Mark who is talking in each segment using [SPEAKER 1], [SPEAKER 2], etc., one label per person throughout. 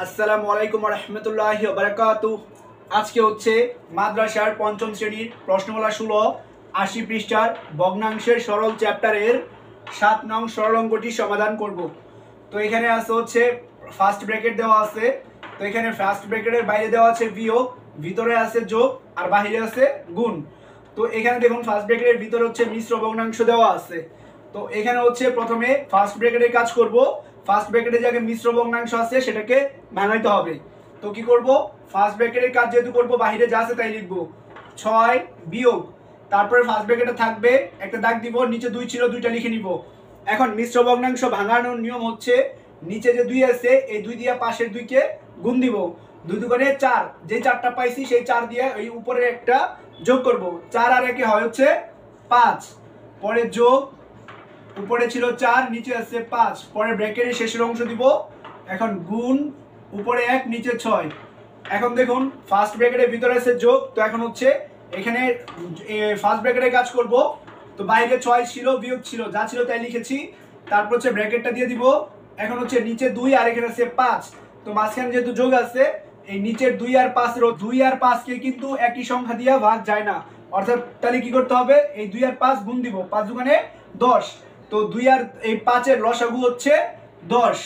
[SPEAKER 1] আসসালামু আলাইকুম রহমতুল্লাহি ওয়া বারাকাতুহু। আজকে হচ্ছে মাদ্রাসার পঞ্চম শ্রেণীর প্রশ্নমালা 16 80 পৃষ্ঠার ভগ্নাংশের সরল চ্যাপ্টারের 7 নং সরল অঙ্কটি সমাধান করব। তো এখানে আছে হচ্ছে ফার্স্ট ব্র্যাকেট দেওয়া আছে। তো এখানে ফার্স্ট ব্র্যাকেটের বাইরে দেওয়া আছে বিয়োগ, ভিতরে আছে যোগ আর বাইরে আছে গুণ। তো এখানে দেখুন ফার্স্ট ব্র্যাকেটের ভিতরে হচ্ছে মিশ্র ভগ্নাংশ দেওয়া আছে। তো এখানে হচ্ছে প্রথমে ফার্স্ট ব্র্যাকেটের কাজ করব। ফার্স্ট ব্র্যাকেটে যে মিশ্র ভগ্নাংশ আছে সেটাকে ভাঙাইতে হবে। তো কি করব, ফার্স্ট ব্র্যাকেটের কাজ যেহেতু করব বাইরে যা আছে তাই লিখব 6 বিয়োগ, তারপরে ফার্স্ট ব্র্যাকেটে থাকবে একটা দাগ দিব, নিচে 2 ছিল 2টা লিখে নিব। এখন মিশ্র ভগ্নাংশ ভাঙানোর নিয়ম হচ্ছে নিচে যে 2 আছে এই 2 দিয়ে পাশের 2 কে গুণ দিব। 2 দুগুণে 4, যে 4টা পাইছি সেই 4 দিয়ে এই উপরে একটা যোগ করব। 4 আর 1 হয় হচ্ছে 5, পরে যোগ, উপরে ছিল 4 নিচে আছে 5, পরে ব্র্যাকেটের শেষের অংশ দিব। এখন গুণ, উপরে 1 নিচে 6। এখন দেখুন ফার্স্ট ব্র্যাকেটের ভিতরে আছে যোগ, তো এখন হচ্ছে এখানে ফার্স্ট ব্র্যাকেটে কাজ করব। তো বাইরে 6 ছিল বিয়োগ ছিল, যা ছিল তাই লিখেছি। তারপর হচ্ছে ব্র্যাকেটটা দিয়ে দিব। এখন হচ্ছে নিচে 2 আর এখানে আছে 5, তো মাঝখানে যেহেতু যোগ আছে এই নিচের 2 আর 5 এর 2 আর 5 কে কিন্তু একই সংখ্যা দিয়ে ভাগ যায় না, অর্থাৎ তাহলে কি করতে হবে, এই 2 আর 5 গুণ দিব, 5 দুগুণে 10। তো 2 আর এই 5 এর লসাগু হচ্ছে 10।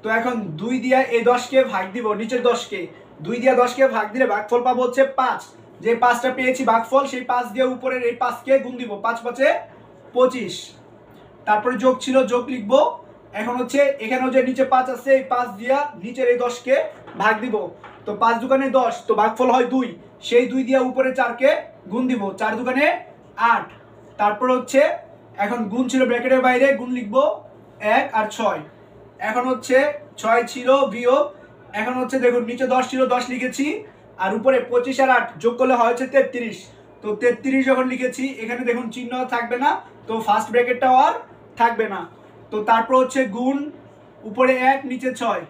[SPEAKER 1] তো এখন 2 দিয়ে এই 10 কে ভাগ দিব, নিচের 10 কে 2 দিয়ে 10 কে ভাগ দিলে ভাগফল পাবো হচ্ছে 5। যে 5টা পেয়েছি ভাগফল, সেই 5 দিয়ে উপরের এই 5 কে গুণ দিব, 5 5 এ 25। তারপরে যোগ ছিল যোগ লিখব। এখন হচ্ছে এখানেও যে নিচে 5 আছে এই 5 দিয়া নিচের এই 10 কে ভাগ দিব। তো 5 দুগুণে 10, তো ভাগফল হয় 2, সেই 2 দিয়া উপরে 4 কে গুণ দিব, 4 দুগুণে 8। তারপর হচ্ছে এখন গুণ ছিল ব্র্যাকেটের বাইরে, গুণ লিখব 1 আর 6। এখন হচ্ছে 6 ছিল বিয়োগ, এখন হচ্ছে দেখুন নিচে 10 ছিল 10 লিখেছি, আর উপরে 25 আর 8 যোগ করলে হয় হচ্ছে 33। তো 33 যখন লিখেছি এখানে দেখুন চিহ্ন থাকবে না, তো ফার্স্ট ব্র্যাকেটটাও আর থাকবে না। তো তারপর হচ্ছে গুণ, উপরে 1 নিচে 6।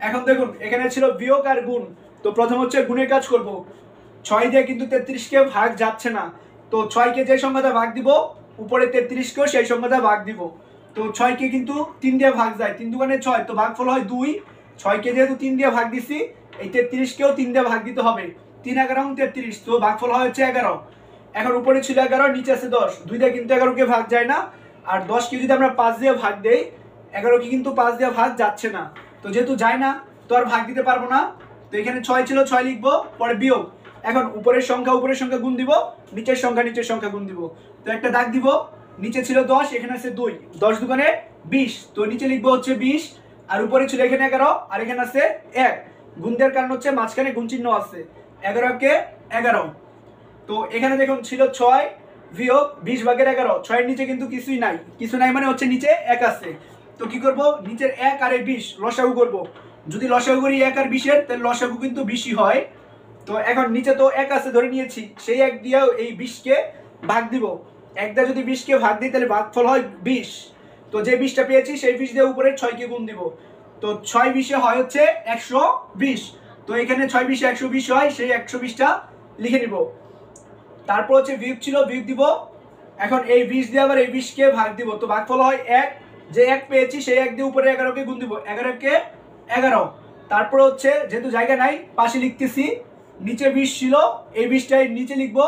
[SPEAKER 1] এখন দেখুন এখানে ছিল বিয়োগ আর গুণ, তো প্রথম হচ্ছে গুণের কাজ করব। 6 দিয়ে কিন্তু 33 কে ভাগ যাচ্ছে না, তো 6 কে যে সংখ্যাটা ভাগ দিব উপরে 33 কেও সেই সংখ্যাটা ভাগ দিব। তো 6 কে কিন্তু 3 দিয়ে ভাগ যায়, 3 দুগুণে 6, তো ভাগফল হয় 2। 6 কে যেহেতু 3 দিয়ে ভাগ দিছি, এই 33 কেও 3 দিয়ে ভাগ দিতে হবে, 3 11 33, তো ভাগফল হয় হচ্ছে 11। এখন উপরে ছিল 11 নিচে আছে 10, 2 দিয়ে কিন্তু 11 কে ভাগ যায় না, আর 10 কে যদি আমরা 5 দিয়ে ভাগ দেই 11 কে কিন্তু 5 দিয়ে ভাগ যাচ্ছে না, তো যেহেতু যায় না তো আর ভাগ দিতে পারবো না। তো এখানে 6 ছিল 6 লিখবো, পরে বিয়োগ। এখন উপরের সংখ্যা গুণ দিব, নিচের সংখ্যা গুণ দিব। তো একটা দাগ দিব, নিচে ছিল 10 এখানে আছে 2, 10 দুগুণে 20, তো নিচে লিখবো হচ্ছে 20, আর উপরে ছিল এখানে 11 আর এখানে আছে 1। গুণ দেওয়ার কারণ হচ্ছে মাঝখানে গুণ চিহ্ন আছে, 11 কে 11। তো এখানে দেখুন ছিল 6 বিয়োগ 20 ভাগের 11, 6 এর নিচে কিন্তু কিছুই নাই, কিছু নাই মানে হচ্ছে নিচে 1 আছে। তো কি করব, নিচের 1 আর 20 লসাগু করব। যদি লসাগু করি 1 আর 20 এর, তাহলে লসাগু কিন্তু 20ই হয়। তো এখন নিচে তো 1 আছে ধরে নিয়েছি, সেই 1 দিয়ে এই 20 কে ভাগ দিব। 1 দিয়ে যদি 20 কে ভাগ দিই তাহলে ভাগফল হয় 20। তো যে 20টা পেয়েছি সেই 20 দিয়ে উপরে 6 কে গুণ দিব। তো 6 20 হয় হচ্ছে 120। তো এখানে 6 20 120 হয়, সেই 120টা লিখে নিব। তারপর হচ্ছে বিয়োগ ছিল বিয়োগ দিব। এখন এই 20 দিয়ে আবার এই 20 কে ভাগ দিব, তো ভাগফল হয় 1। যে 1 পেয়েছি সেই 1 দিয়ে উপরে 11 কে গুণ দিব, 11 কে 11। তারপর হচ্ছে যেহেতু জায়গা নাই পাশে লিখতেছি, নিচে 20 ছিল এই 20টাই নিচে লিখব,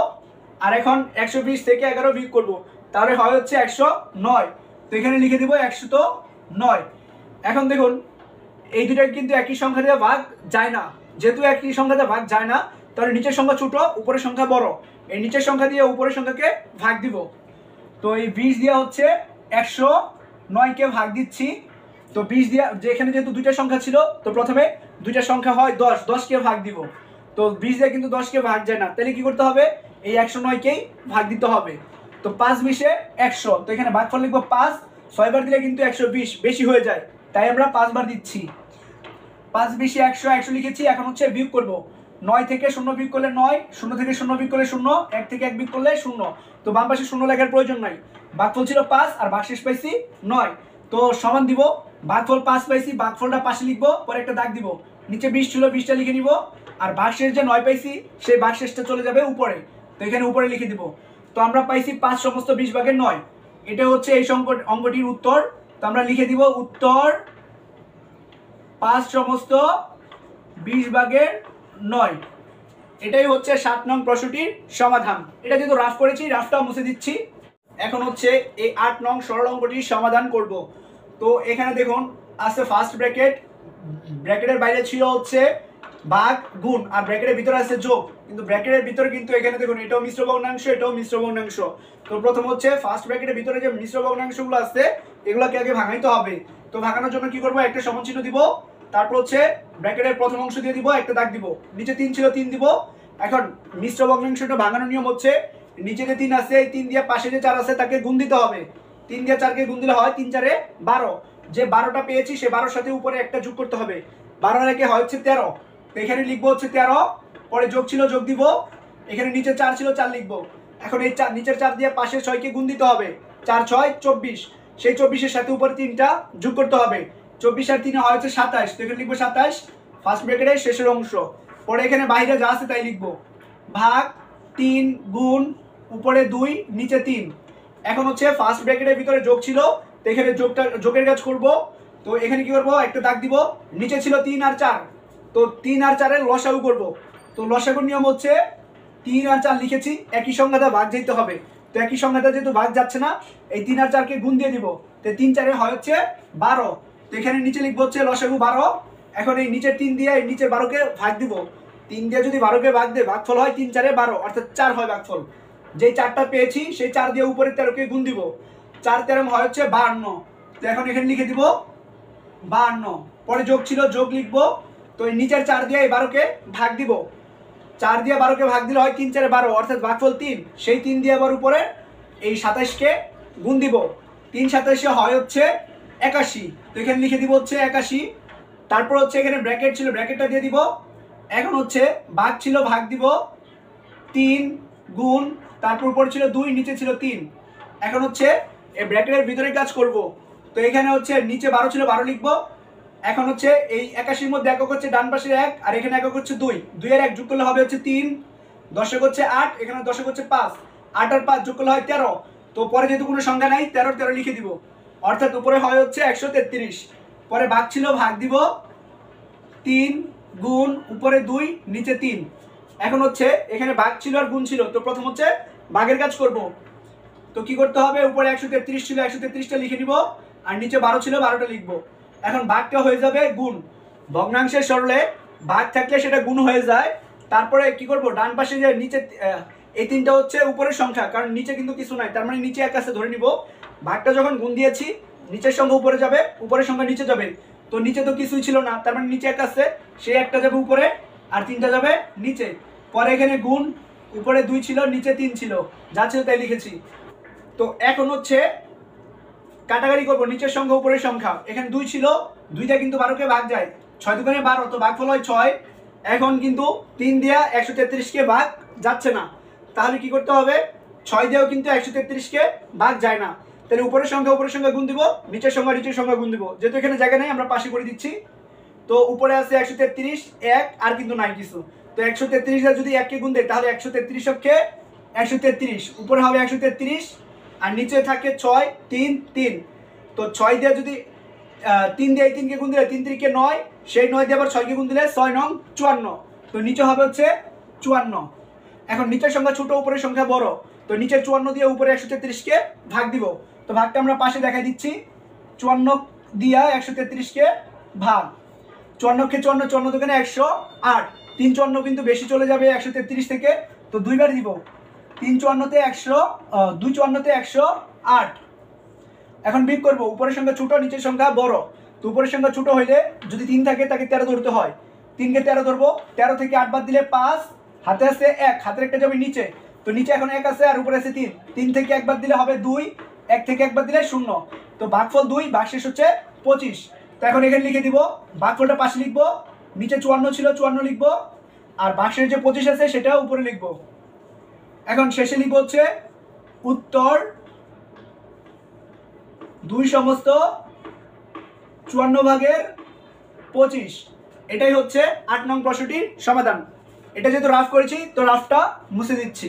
[SPEAKER 1] আর এখন 120 থেকে 11 বিয়োগ করব, তাহলে হয় হচ্ছে 109। তো এখানে লিখে দিব 109। এখন দেখুন এই দুটো কিন্তু একই সংখ্যা দিয়ে ভাগ যায় না, যেহেতু একই সংখ্যা দিয়ে ভাগ যায় না তাহলে নিচের সংখ্যা ছোট উপরের সংখ্যা বড়, এই নিচের সংখ্যা দিয়ে উপরের সংখ্যাকে ভাগ দিব। তো এই 20 দিয়ে হচ্ছে 109 কে ভাগ দিচ্ছি। তো 20 দিয়ে যেখানে যেহেতু দুইটা সংখ্যা ছিল, তো প্রথমে দুইটা সংখ্যা হয় 10, 10 কে ভাগ দিব। তো 20 দিয়ে কিন্তু 10 কে ভাগ যায় না, তাহলে কি করতে হবে, এই 109 কেই ভাগ দিতে হবে। তো 5 20 100, তো এখানে ভাগফল লিখবো 5, 6 বার দিলে কিন্তু 120 বেশি হয়ে যায়, তাই আমরা 5 বার দিচ্ছি। 5 20 100, 100 লিখেছি। এখন হচ্ছে বিয়োগ করব, 9 থেকে 0 বিয়োগ করলে 9, 0 থেকে 0 বিয়োগ করলে 0, 1 থেকে 1 বিয়োগ করলে 0। তো বাম পাশে 0 লেখার প্রয়োজন নাই, ভাগফল ছিল 5 আর ভাগশেষ পাইছি 9। তো সমান দিব, ভাগফল 5 পাইছি, ভাগফলটা পাশে লিখবো, পরে একটা দাগ দিব, নিচে 20 ছিল 20টা লিখে নিব, আর ভাগশেষ যে 9 পাইছি সেই ভাগশেষটা চলে যাবে উপরে, তো এখানে উপরে লিখে দিব। তো আমরা পাইছি 5 সমস্ত 20 ভাগের 9, এটা হচ্ছে এই অঙ্কটির উত্তর। তো আমরা লিখে দিব উত্তর 5 সমস্ত 20/9। এটাই হচ্ছে 7 নং প্রশ্নটির সমাধান। এটা যেহেতু রাফ করেছি, রাফটা মুছে দিচ্ছি। এখন হচ্ছে এই 8 নং সরল অঙ্কটির সমাধান করব। তো এখানে দেখুন আছে ফার্স্ট ব্র্যাকেট, ব্র্যাকেটের বাইরে ছিল হচ্ছে ভাগ গুণ, আর ব্র্যাকেটের ভিতরে আছে যোগ। কিন্তু ব্র্যাকেটের ভিতরে কিন্তু এখানে দেখুন এটাও মিশ্র ভগ্নাংশ, এটাও মিশ্র ভগ্নাংশ। তো প্রথম হচ্ছে ফার্স্ট ব্র্যাকেটের ভিতরে যে মিশ্র ভগ্নাংশগুলো আছে এগুলোকে আগে ভাঙাইতে হবে। তো ভাঙানোর জন্য কি করব, একটা সমান চিহ্ন দিব, তারপর হচ্ছে ব্র্যাকেটের প্রথম অংশ দিয়ে দিব, একটা দাগ দিব, নিচে 3 ছিল 3 দিব। এখন মিশ্র ভগ্নাংশটা ভাঙানোর নিয়ম হচ্ছে নিচে যে 3 আছে এই 3 দিয়ে পাশে যে 4 আছে তাকে গুণ দিতে হবে। 3 দিয়ে 4 কে গুণ দিলে হয় 3 4 12। যে 12টা পেয়েছি সে 12-র সাথে উপরে একটা যোগ করতে হবে। 12 রেখে হয় হচ্ছে 13। তো এখানে লিখবো হচ্ছে 13, পরে যোগ ছিল যোগ দিব, এখানে নিচে 4 ছিল 4 লিখবো। এখন এই নিচের 4 দিয়ে পাশের 6 কে গুণ দিতে হবে, 4 6 24। সেই 24-এর সাথে উপরে 3টা যোগ করতে হবে, 24 আর 3 হয় হচ্ছে 27। তো এখানে লিখবো 27 ফার্স্ট ব্র্যাকেটের শেষের অংশ। পরে এখানে বাইরে যা আছে তাই লিখবো, ভাগ 3 গুণ উপরে 2 নিচে 3। এখন হচ্ছে ফার্স্ট ব্র্যাকেটের ভিতরে যোগ ছিল, তো এখানে যোগের কাজ করব। তো এখানে কি করব, একটা দাগ দিব, নিচে ছিল 3 আর 4, তো 3 আর 4 এর লসাগু করব। তো লসাগুর নিয়ম হচ্ছে 3 আর 4 লিখেছি, একই সংখ্যাটা ভাগ যেতে হবে। তো একই সংখ্যাটা যেহেতু ভাগ যাচ্ছে না, এই 3 আর 4 কে গুণ দিয়ে দিব, তো 3 4 হয় হচ্ছে 12। তো এখানে নিচে লিখবো হচ্ছে লসাগু 12। এখন এই নিচের 3 দিয়ে এই নিচের 12 কে ভাগ দিব, 3 দিয়ে যদি 12 কে ভাগ দেয় ভাগফল হয় 3 4 12, অর্থাৎ 4 হয় ভাগফল। যেই 4টা পেয়েছি সেই 4 দিয়ে উপরে 13 কে গুণ দিব, 4 13 হয় হচ্ছে 52। তো এখন এখানে লিখে দিব 52, পরে যোগ ছিল যোগ লিখবো। তো এই নিচের 4 দিয়ে এই 12 কে ভাগ দিব, 4 দিয়ে 12 কে ভাগ দিলে হয় 3 4 12, অর্থাৎ ভাগফল 3। সেই 3 দিয়ে আবার উপরে এই 27 কে গুণ দিব, 3 27 হয় হচ্ছে 81। তো এখানে লিখে দিব হচ্ছে 81। তারপর হচ্ছে এখানে ব্র্যাকেট ছিল, ব্র্যাকেটটা দিয়ে দিব। এখন হচ্ছে ভাগ ছিল ভাগ দিব, 3 গুণ, তারপর উপর ছিল 2 নিচে ছিল 3। এখন হচ্ছে এই ব্র্যাকেটের ভিতরে কাজ করব। তো এখানে হচ্ছে নিচে 12 ছিল 12 লিখবো। এখন হচ্ছে এই 81-র মধ্যে একক হচ্ছে ডান পাশের 1, আর এখানে একক হচ্ছে 2, 2 এর 1 যোগ করলে হবে হচ্ছে 3, 10 হচ্ছে 8, এখানে 10 হচ্ছে 5, 8 আর 5 যোগ করলে হয় 13। তো পরে যেহেতু কোনো সংখ্যা নাই 13 13 লিখে দিব, অর্থাৎ উপরে হয় হচ্ছে 133। পরে ভাগ ছিল ভাগ দিব, 3 গুণ উপরে 2 নিচে 3। এখন হচ্ছে এখানে ভাগ ছিল আর গুণ ছিল, তো প্রথম হচ্ছে ভাগের কাজ করব। তো কি করতে হবে, উপরে 133 ছিল 133টা লিখে নিব, আর নিচে 12 ছিল 12টা লিখব। এখন ভাগটা হয়ে যাবে গুণ। ভগ্নাংশের সরলে ভাগ থাকলে সেটা গুণ হয়ে যায়। তারপরে কি করব, ডান পাশে যে নিচে এই 3টা হচ্ছে উপরের সংখ্যা, কারণ নিচে কিন্তু কিছু নাই, তার মানে নিচে এক আছে ধরে নিব। ভাগটা যখন গুণ দিয়েছি নিচের সংখ্যা উপরে যাবে, উপরের সংখ্যা নিচে যাবে। তো নিচে তো কিছুই ছিল না, তার মানে নিচে এক আছে, সেই একটা যাবে উপরে আর 3টা যাবে নিচে। পরে এখানে গুণ, উপরে 2 ছিল নিচে 3 ছিল, যা ছিল তাই লিখেছি। তো এখন হচ্ছে কাটাকাটি করব, নিচের সংখ্যা উপরের সংখ্যা। এখানে 2 ছিল, 2টা কিন্তু 12 কে ভাগ যায়, 6 দুগুণে 12, তো ভাগফল হয় 6। এখন কিন্তু 3 দিয়ে 133 কে ভাগ যাচ্ছে না, তাহলে কি করতে হবে, 6 দিয়েও কিন্তু 133 কে ভাগ যায় না। তাহলে উপরের সংখ্যা গুণ দিব, নিচের সংখ্যা গুণ দিব। যেহেতু এখানে জায়গা নেই আমরা পাশে করে দিচ্ছি। তো উপরে আছে 133, 1 আর কিন্তু নাই কিছু। তো 133 এর যদি 1 কে গুণ দেয় তাহলে 133 অক্ষে 133, উপরে হবে 133 আর নিচে থাকে 6 3 3। তো 6 দিয়ে যদি 3 দিয়ে 3 কে গুণ দিলে 3 3 কে 9, সেই 9 দিয়ে আবার 6 কে গুণ দিলে 6 9 54। তো নিচে হবে হচ্ছে 54। এখন নিচের সংখ্যা ছোট উপরের সংখ্যা বড়, তো নিচের 54 দিয়ে উপরে 133 কে ভাগ দিব। তো ভাগটা আমরা পাশে দেখাই দিচ্ছি, 54 দিয়া 133 কে ভাগ, 54 কে 54, 54 দোকানে 108, 3 54 কিন্তু বেশি চলে যাবে 133 থেকে, তো দুইবার দিব। 3 54 তে 100, 2 54 তে 108। এখন বিয়োগ করব, উপরের সংখ্যা ছোট নিচের সংখ্যা বড়। তো উপরের সংখ্যা ছোট হইলে যদি 3 থাকে তাকে 13 ধরতে হয়, 3 কে 13 ধরবো, 13 থেকে 8 বাদ দিলে 5, হাতে আছে 1, হাতের একটা যাবে নিচে। তো নিচে এখন 1 আছে আর উপরে আছে 3, 3 থেকে 1 বাদ দিলে হবে 2, 1 থেকে 1 বাদ দিলে 0। তো ভাগফল 2, ভাগশেষ হচ্ছে 25। তো এখন এখানে লিখে দিব, ভাগফলটা পাশে লিখবো, নিচে 54 ছিল 54 লিখবো, আর ভাগশেষ যে 25 আছে সেটা উপরে লিখবো। এখন শেষে লিখবো হচ্ছে উত্তর 2 সমস্ত 54/25। এটাই হচ্ছে 8 নং প্রশ্নটির সমাধান। এটা যেহেতু রাফ করেছি তো রাফটা মুছে দিচ্ছি।